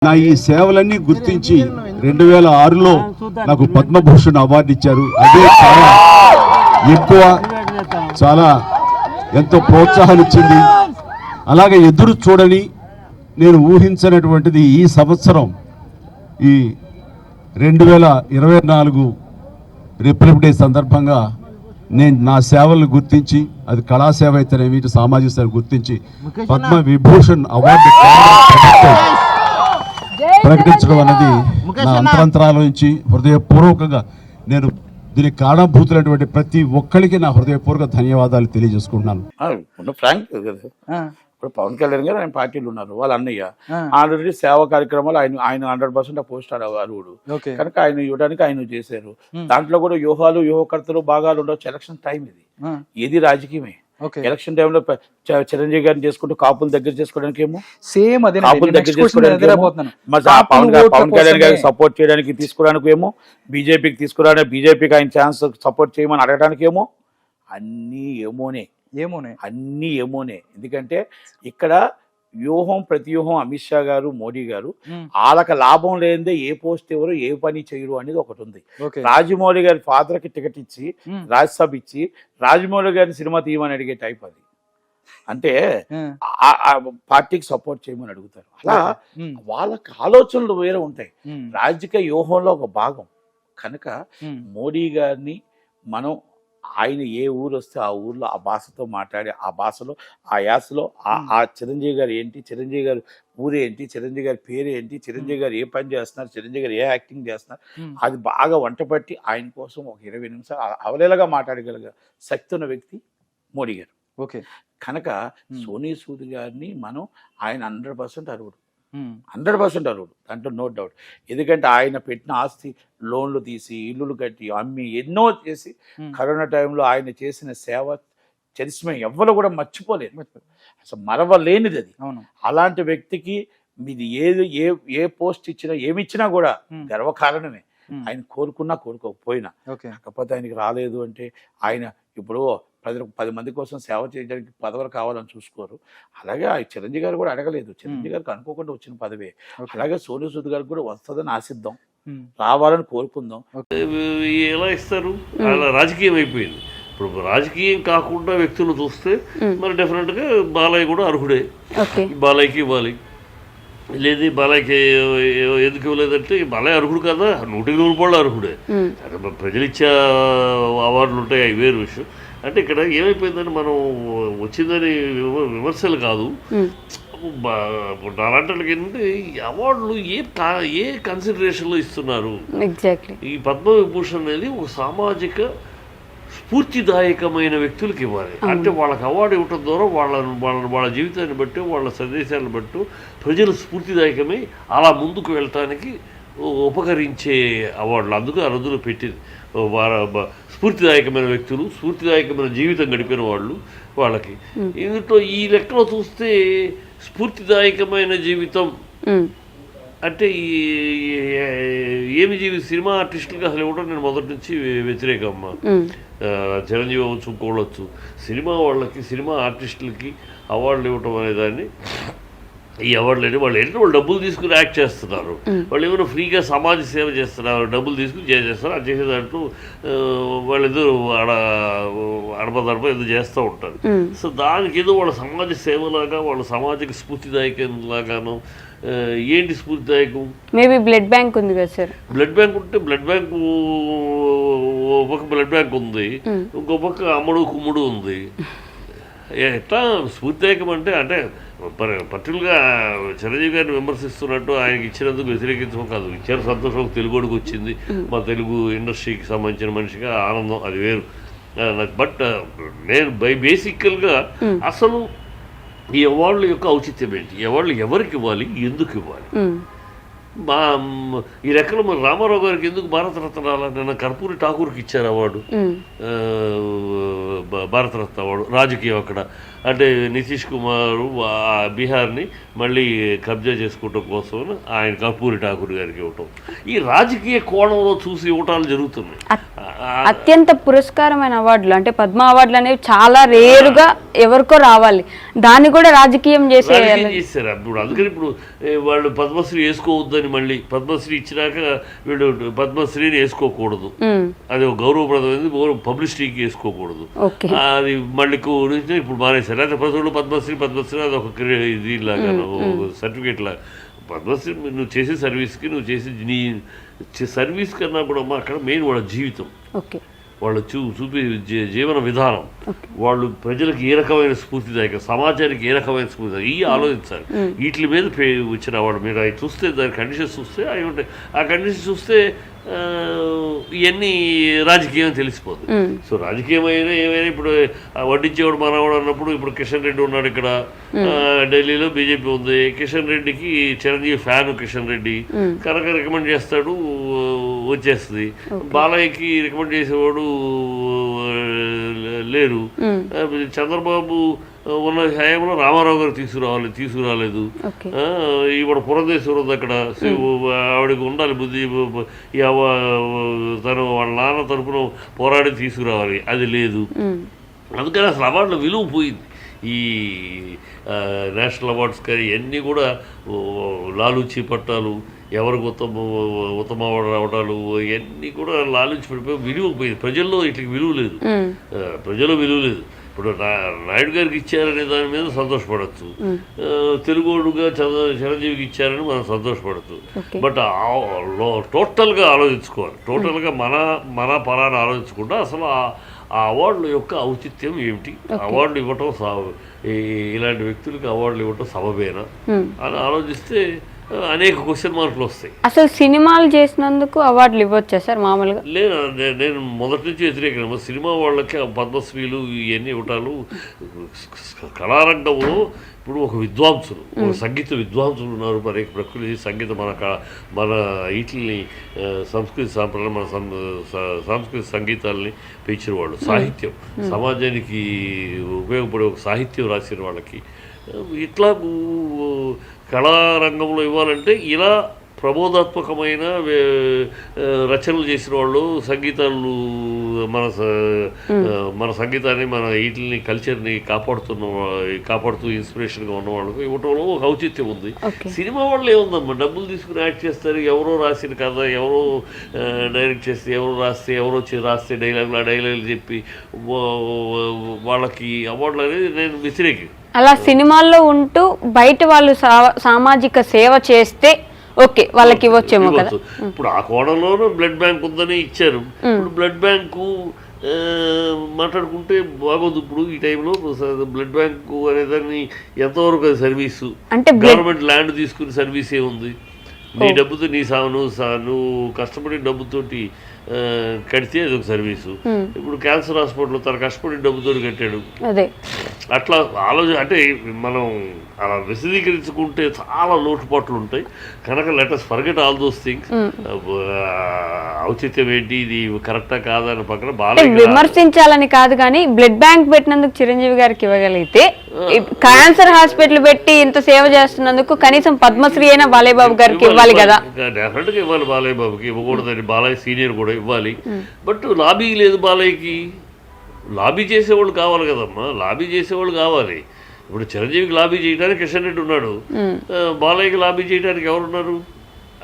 నా ఈ సేవలన్నీ గుర్తించి 2006లో నాకు పద్మభూషణ్ అవార్డు ఇచ్చారు. అదే చాలా ఎక్కువ, చాలా ఎంతో ప్రోత్సాహం ఇచ్చింది. అలాగే ఎదురు చూడని, నేను ఊహించినటువంటిది ఈ సంవత్సరం ఈ 2024 రిపబ్లిక్ డే సందర్భంగా నేను నా సేవలను గుర్తించి, అది కళాసేవ అయితేనేమి, సామాజిక సేవ గుర్తించి పద్మ విభూషణ్ అవార్డు ప్రకటించడం అనేది నా అంతరంతరాల నుంచి హృదయపూర్వకంగా నేను దీనికి కారణభూతులైనటువంటి ప్రతి ఒక్కరికి నా హృదయపూర్వక ధన్యవాదాలు తెలియజేసుకుంటున్నాను. ఇప్పుడు పవన్ కళ్యాణ్ గారు ఆయన పార్టీలు ఉన్నారు, వాళ్ళ అన్నయ్య ఆల్రెడీ సేవా కార్యక్రమాలు ఆయన 100% పోస్ట్ అరువుడు కనుక ఆయన ఇవ్వడానికి ఆయన చేశారు. దాంట్లో కూడా వ్యూహాలు వ్యూహకర్తలు భాగాలు ఉండవచ్చు. ఎలక్షన్ టైం ఇది రాజకీయమే. ఎలక్షన్ టైంలో చిరంజీవి గారిని చేసుకుంటూ కాపులు దగ్గర చేసుకోవడానికి ఏమో సేమ్ అదే కాపులు దగ్గర చేసుకోవడానికి పవన్ కళ్యాణ్ గారికి సపోర్ట్ చేయడానికి తీసుకోవడానికి ఏమో, బీజేపీకి తీసుకురావడానికి బీజేపీకి ఆయన ఛాన్స్ సపోర్ట్ చేయమని అడగడానికి ఏమో, అన్నీ అన్నీ ఏమోనే. ఎందుకంటే ఇక్కడ వ్యూహం ప్రతివ్యూహం అమిత్ షా గారు మోడీ గారు వాళ్ళకి లాభం లేనిదే ఏ పోస్ట్ ఎవరు ఏ పని చేయరు అనేది ఒకటి ఉంది. రాజమౌళి గారి ఫాదర్ కి టికెట్ ఇచ్చి రాజ్యసభ ఇచ్చి రాజమౌళి గారిని సినిమా తీయమని అడిగే టైప్ అది. అంటే పార్టీకి సపోర్ట్ చేయమని అడుగుతారు. అలా వాళ్ళకి ఆలోచనలు వేరే ఉంటాయి. రాజకీయ వ్యూహంలో ఒక భాగం కనుక మోడీ గారిని మనం ఆయన ఏ ఊరు వస్తే ఆ ఊర్లో ఆ భాషతో మాట్లాడి ఆ భాషలో ఆ యాసలో ఆ చిరంజీవి గారు ఏంటి, చిరంజీవి గారు ఊరేంటి, చిరంజీవి గారి పేరు ఏంటి, చిరంజీవి గారు ఏ పని చేస్తున్నారు, చిరంజీవి గారు ఏ యాక్టింగ్ చేస్తున్నారు, అది బాగా వంటపట్టి ఆయన కోసం ఒక 20 నిమిషాలు అవలేలగా మాట్లాడగలిగే శక్తి ఉన్న వ్యక్తి మోడీ గారు. కనుక సోనీ సూద్ గారిని మనం ఆయన 100% అర్హుడు, 100% అర్హుడు, దాంట్లో నో డౌట్. ఎందుకంటే ఆయన పెట్టిన ఆస్తి లోన్లు తీసి ఇల్లులు కట్టి అమ్మి ఎన్నో చేసి కరోనా టైంలో ఆయన చేసిన సేవ చరిష్మ ఎవ్వరు కూడా మర్చిపోలేదు, అసలు మరవలేనిది అది. అలాంటి వ్యక్తికి మీది ఏ పోస్ట్ ఇచ్చినా ఏమి ఇచ్చినా కూడా గర్వకారణమే. ఆయన కోరుకున్నా కోరుకోకపోయినా, కాకపోతే ఆయనకి రాలేదు అంటే ఆయన ఇప్పుడు 10 మంది కోసం సేవ చేయడానికి పదవులు కావాలని చూసుకోరు. అలాగే ఆ చిరంజీవి గారు కూడా అడగలేదు, చిరంజీవి గారికి అనుకోకుండా వచ్చిన పదవే. అలాగే సోనీ సూద్ గారికి కూడా వస్తుందని ఆశిద్దాం, రావాలని కోరుకుందాం. ఎలా ఇస్తారు, అలా రాజకీయం అయిపోయింది. ఇప్పుడు రాజకీయం కాకుండా వ్యక్తులు చూస్తే మరి డెఫినెట్గా బాలయ్య కూడా అర్హుడే. బాలయ్యకి ఇవ్వాలి, లేదు బాలయ్యకి ఎందుకు ఇవ్వలేదంటే బాలయ్య అర్హుడు కదా, 100% అర్హుడే. ప్రజలు ఇచ్చే అవార్డులు ఉంటాయి, అవి వేరు విషయం. అంటే ఇక్కడ ఏమైపోయిందని మనం వచ్చిందని విమర్శలు కాదు, అలాంటి ఏంటంటే అవార్డులు ఏ కన్సిడరేషన్లో ఇస్తున్నారు. ఈ పద్మవిభూషణ్ అనేది ఒక సామాజిక స్ఫూర్తిదాయకమైన వ్యక్తులకు ఇవ్వాలి. అంటే వాళ్ళకి అవార్డు ఇవ్వటం ద్వారా వాళ్ళ జీవితాన్ని బట్టి వాళ్ళ సందేశాలను బట్టి ప్రజలు స్ఫూర్తిదాయకమై అలా ముందుకు వెళ్ళటానికి ఉపకరించే అవార్డులు. అందుకు ఆ రోజులు పెట్టింది. స్ఫూర్తిదాయకమైన వ్యక్తులు, స్ఫూర్తిదాయకమైన జీవితం గడిపిన వాళ్ళకి. ఇందులో ఈ లెక్కలో చూస్తే స్ఫూర్తిదాయకమైన జీవితం అంటే ఏమి సినిమా ఆర్టిస్టులుగా అసలు ఇవ్వడం నేను మొదటి నుంచి వ్యతిరేకమ్మా. చిరంజీవి అవ్వచ్చు, ఇంకోవచ్చు, సినిమా వాళ్ళకి, సినిమా ఆర్టిస్టులకి అవార్డులు ఇవ్వటం అనేదాన్ని, ఈ అవార్డులు అంటే వాళ్ళు డబ్బులు తీసుకుని యాక్ట్ చేస్తున్నారు, వాళ్ళు ఏమైనా ఫ్రీగా సమాజ సేవ చేస్తున్నారు, డబ్బులు తీసుకుని చేస్తారు. అది చేసే దాంట్లో వాళ్ళిద్దరు అడపదడప ఏదో చేస్తూ ఉంటారు. సో దానికి ఏదో వాళ్ళ సమాజ సేవలాగా, వాళ్ళ సమాజకి స్ఫూర్తిదాయకంలాగాను. ఏంటి స్ఫూర్తిదాయకం? మేబీ బ్లడ్ బ్యాంక్ ఉంది కదా సార్. బ్లడ్ బ్యాంక్ ఉంటే బ్లడ్ బ్యాంక్ ఒక బ్లడ్ బ్యాంక్ ఉంది, ఇంకో పక్క అమ్ముడు కుమ్ముడు ఉంది. ఎట్లా స్ఫూర్తిదాయకం అంటే పర్టికులర్గా చిరంజీవి గారిని విమర్శిస్తున్నట్టు ఆయనకి ఇచ్చినందుకు వ్యతిరేకించడం కాదు. ఇచ్చారు, సంతోషం, తెలుగుడికి వచ్చింది, మా తెలుగు ఇండస్ట్రీకి సంబంధించిన మనిషిగా ఆనందం, అది వేరు. బట్ నేను బేసికల్గా అసలు ఈ అవార్డుల యొక్క ఔచిత్యం ఏంటి, ఈ అవార్డులు ఎవరికి ఇవ్వాలి, ఎందుకు ఇవ్వాలి? ఈ లెక్కలో మరి రామారావు గారికి ఎందుకు భారతరత్న రాలా? నిన్న కర్పూరి ఠాకూర్కి ఇచ్చారు అవార్డు, భారతరత్న అవార్డు, రాజకీయం అక్కడ. అంటే నితీష్ కుమార్ బీహార్ని మళ్ళీ కబ్జా చేసుకోవటం కోసం ఆయన కర్పూరి ఠాకూర్ గారికి ఇవ్వటం, ఈ రాజకీయ కోణంలో చూసి ఇవ్వటాలు జరుగుతున్నాయి. అత్యంత పురస్కారమైన అవార్డులు అంటే పద్మ అవార్డులు అనేవి చాలా రేరుగా ఎవరికో రావాలి, దాన్ని కూడా రాజకీయం చేశారు. ఇప్పుడు అందుకని ఇప్పుడు వాళ్ళు పద్మశ్రీ వేసుకోవద్దని, మళ్ళీ పద్మశ్రీ ఇచ్చినాక వీళ్ళు పద్మశ్రీని వేసుకోకూడదు, అది ఒక గౌరవప్రదమైనది, పబ్లిసిటీకి వేసుకోకూడదు, అది మళ్ళీ ఇప్పుడు మానేశారు. అయితే ప్రతి ఒళ్ళు పద్మశ్రీ అది ఒక ఇది లాగా సర్టిఫికేట్ లాగా. పద్మశ్రీ నువ్వు చేసే సర్వీస్కి, నువ్వు చేసే నీ సర్వీస్ కన్నా కూడా అక్కడ మెయిన్ వాళ్ళ జీవితం, వాళ్ళు చూపే జీవన విధానం, వాళ్ళు ప్రజలకు ఏ రకమైన స్ఫూర్తిదాయక, సమాజానికి ఏ రకమైన స్ఫూర్తిదాయక, ఇవి ఆలోచించాలి. వీటి మీద వచ్చిన వాళ్ళు మీరు అవి చూస్తే, దాని కండిషన్స్ చూస్తే అవి ఉంటాయి. ఆ కండిషన్స్ చూస్తే ఇవన్నీ రాజకీయం తెలిసిపోతుంది. సో రాజకీయమైన ఏమైనా ఇప్పుడు వడ్డించేవాడు మనవాడు అన్నప్పుడు, ఇప్పుడు కిషన్ రెడ్డి ఉన్నాడు ఇక్కడ ఢిల్లీలో, బీజేపీ ఉంది. కిషన్ రెడ్డికి చిరంజీవి ఫ్యాన్, కిషన్ రెడ్డి కనుక రికమెండ్ చేస్తాడు, వచ్చేస్తుంది. బాలయ్యకి రికమెండ్ చేసేవాడు లేరు. చంద్రబాబు ఉన్న హయాంలో రామారావు గారు తీసుకురాలేదు. ఇప్పుడు పురంధేశ్వరం ఉంది అక్కడ, ఆవిడకి ఉండాలి బుద్ధి, తను వాళ్ళ నాన్న తరపున పోరాడి తీసుకురావాలి, అది లేదు. అందుకని అసలు అవార్డుల విలువ పోయింది. ఈ నేషనల్ అవార్డ్స్ కానీ ఇవన్నీ కూడా లాలూచి పట్టాలు, ఎవరికి ఉత్తమ అవార్డు రావడాలు, ఇవన్నీ కూడా లాలూచి పడిపోయి విలువ పోయింది. ప్రజల్లో ఇట్లకి విలువ లేదు, ప్రజల్లో విలువ లేదు. ఇప్పుడు నాయుడు గారికి ఇచ్చారనే దాని మీద సంతోషపడచ్చు, తెలుగుడుగా చిరంజీవికి ఇచ్చారని మనం సంతోషపడచ్చు. బట్ టోటల్గా ఆలోచించుకోవాలి, టోటల్గా మన పరాన్ని ఆలోచించకుండా అసలు ఆ అవార్డుల యొక్క ఔచిత్యం ఏమిటి, అవార్డులు ఇవ్వటం ఇలాంటి వ్యక్తులకి అవార్డులు ఇవ్వటం సబబేనా అని ఆలోచిస్తే అనేక క్వశ్చన్ మార్కులు వస్తాయి. అసలు సినిమాలు చేసినందుకు అవార్డులు ఇవ్వచ్చా సార్ మామూలుగా? లేదు, నేను మొదటి నుంచి వ్యతిరేకం. సినిమా వాళ్ళకి పద్మశ్రీలు ఇవన్నీ ఇవ్వటాలు కళారంగంలో ఇప్పుడు ఒక విద్వాంసులు, ఒక సంగీత విద్వాంసులు ఉన్నారు. మరి ప్రకృతి సంగీత మన వీటిని సంస్కృతి సాంప్రదాయం, మన సాంస్కృతిక సంగీతాలని పెంచిన వాళ్ళు, సాహిత్యం సమాజానికి ఉపయోగపడే ఒక సాహిత్యం రాసిన వాళ్ళకి ఇట్లా కళారంగంలో ఇవ్వాలంటే ఇలా ప్రబోధాత్మకమైన రచనలు చేసిన వాళ్ళు, సంగీతాలు మన సంగీతాన్ని, మన వీటిని కల్చర్ని కాపాడుతూ ఇన్స్పిరేషన్గా ఉన్న వాళ్ళకు ఇవ్వటంలో ఒక ఔచిత్యం ఉంది. సినిమా వాళ్ళు ఏముందమ్మా, డబ్బులు తీసుకుని యాక్ట్ చేస్తారు, ఎవరో రాసిన కథ ఎవరో డైరెక్ట్ చేస్తే, ఎవరో రాస్తే, ఎవరో రాస్తే డైలాగులు, ఆ డైలాగులు చెప్పి వాళ్ళకి అవార్డులు అనేది నేను వ్యతిరేకి. అలా సినిమాల్లో ఉంటూ బయట వాళ్ళు సామాజిక సేవ చేస్తే ఓకే, వాళ్ళకి ఇవ్వచ్చేమో కదా. ఇప్పుడు ఆ కోణంలోనూ బ్లడ్ బ్యాంక్ ఉందని ఇచ్చారు. ఇప్పుడు బ్లడ్ బ్యాంకు మాట్లాడుకుంటే బాగోదు. ఇప్పుడు ఈ టైంలో బ్లడ్ బ్యాంకు అనేదాన్ని ఎంతవరకు అది సర్వీసు, అంటే గవర్నమెంట్ ల్యాండ్ తీసుకుని సర్వీస్ ఏముంది? నీ డబ్బుతో నువ్వు కష్టపడి డబ్బుతోటి కడితే అది ఒక సర్వీసు. ఇప్పుడు క్యాన్సర్ హాస్పిటల్ తన కష్టపడి డబ్బుతో కట్టాడు. అట్లా అంటే మనం అలా విశదీకరించుకుంటే చాలా లోటుపాట్లు ఉంటాయి కనుక letters forget all those things. ఔచిత్యం ఏంటి, ఇది కరెక్టా కాదా అని పక్కన బాలయ్య విమర్శించాలని కాదు, కానీ బ్లడ్ బ్యాంక్ పెట్టినందుకు చిరంజీవి గారికి ఇవ్వగలిగితే, క్యాన్సర్ హాస్పిటల్ పెట్టి ఇంత సేవ చేస్తున్నందుకు కనీసం పద్మశ్రీ అయినా బాలయ్య బాబు గారికి ఇవ్వాలి కదా. డెఫినెట్ గా ఇవ్వాలి, బాలయ్య బాబుకి ఇవ్వకూడదని బాలయ్య సీనియర్ కూడా ఇవ్వాలి. బట్ లాబీ లేదు బాలయ్యకి, లాబీ చేసేవాళ్ళు కావాలి కదమ్మా, లాబీ చేసేవాళ్ళు కావాలి. ఇప్పుడు చిరంజీవికి లాబీ చేయడానికి కిషన్ రెడ్డి ఉన్నాడు, బాలయ్యకి లాబీ చేయడానికి ఎవరున్నారు?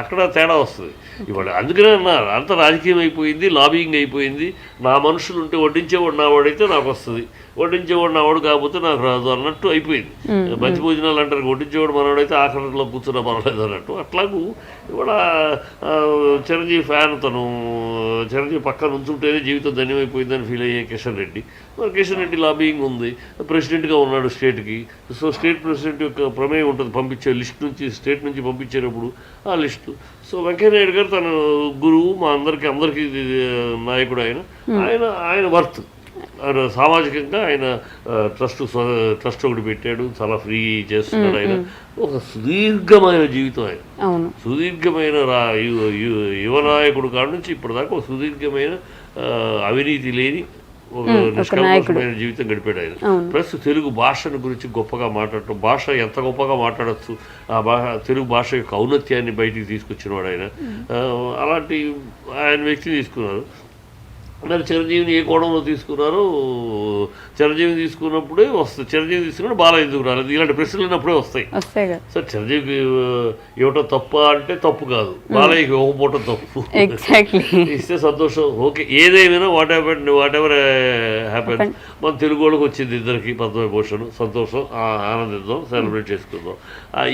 అక్కడ తేడా వస్తుంది. ఇవాళ అందుకనే అన్నారు అంత రాజకీయం అయిపోయింది, లాబింగ్ అయిపోయింది. నా మనుషులు ఉంటే వడ్డించేవాడు నావాడైతే నాకు వస్తుంది, వడ్డించేవాడు నావాడు కాకపోతే నాకు రాదు అన్నట్టు అయిపోయింది. మంచి భోజనాలు అంటారు, వడ్డించేవాడు మనవాడైతే ఆఖరిలో కూర్చున్నా పర్వాలేదు అన్నట్టు. అట్లాగూ ఇవాళ చిరంజీవి ఫ్యాన్, చిరంజీవి పక్కన ఉంచుంటేనే జీవితం ధన్యమైపోయిందని ఫీల్ అయ్యే కిషన్ రెడ్డి. మరి కిషన్ రెడ్డి లాబింగ్ ఉంది, ప్రెసిడెంట్గా ఉన్నాడు స్టేట్కి. సో స్టేట్ ప్రెసిడెంట్ యొక్క ప్రమేయం ఉంటుంది, పంపించే లిస్ట్ నుంచి, స్టేట్ నుంచి పంపించేటప్పుడు ఆ లిస్టు. సో వెంకయ్యనాయుడు గారు తన గురువు, మా అందరికీ నాయకుడు ఆయన వర్త్, ఆయన సామాజికంగా ఆయన ట్రస్ట్ ఒకటి పెట్టాడు, చాలా ఫ్రీ చేస్తున్నాడు. ఆయన ఒక సుదీర్ఘమైన జీవితం, ఆయన సుదీర్ఘమైన యువ నాయకుడు కాడ నుంచి ఇప్పటిదాకా ఒక సుదీర్ఘమైన అవినీతి లేని ఒక నిష్కల్మషమైన జీవితం గడిపాడు ఆయన. ప్లస్ తెలుగు భాషను గురించి గొప్పగా మాట్లాడటం, భాష ఎంత గొప్పగా మాట్లాడచ్చు, ఆ తెలుగు భాష యొక్క ఔన్నత్యాన్ని బయటికి తీసుకొచ్చిన వాడు ఆయన. అలాంటి ఆయన వ్యక్తిని తీసుకున్నారు. మరి చిరంజీవిని ఏ కోణంలో తీసుకున్నారో, చిరంజీవిని తీసుకున్నప్పుడే వస్తుంది, చిరంజీవి తీసుకున్నప్పుడు బాల ఎందుకు రాలేదు, ఇలాంటి ప్రశ్నలు ఉన్నప్పుడే వస్తాయి. సో చిరంజీవికి ఇవ్వటం తప్ప అంటే తప్పు కాదు, బాలయ్యకి ఇవ్వకపోవటం తప్పు. ఇస్తే సంతోషం, ఓకే. ఏదేమైనా వాట్ ఎవర్ హ్యాపెన్, మన తెలుగు వాళ్ళకి వచ్చింది ఇద్దరికి పద్మవిభూషణ్, సంతోషం, ఆనందిద్దాం, సెలబ్రేట్ చేసుకుందాం.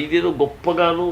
ఇదేదో గొప్పగాను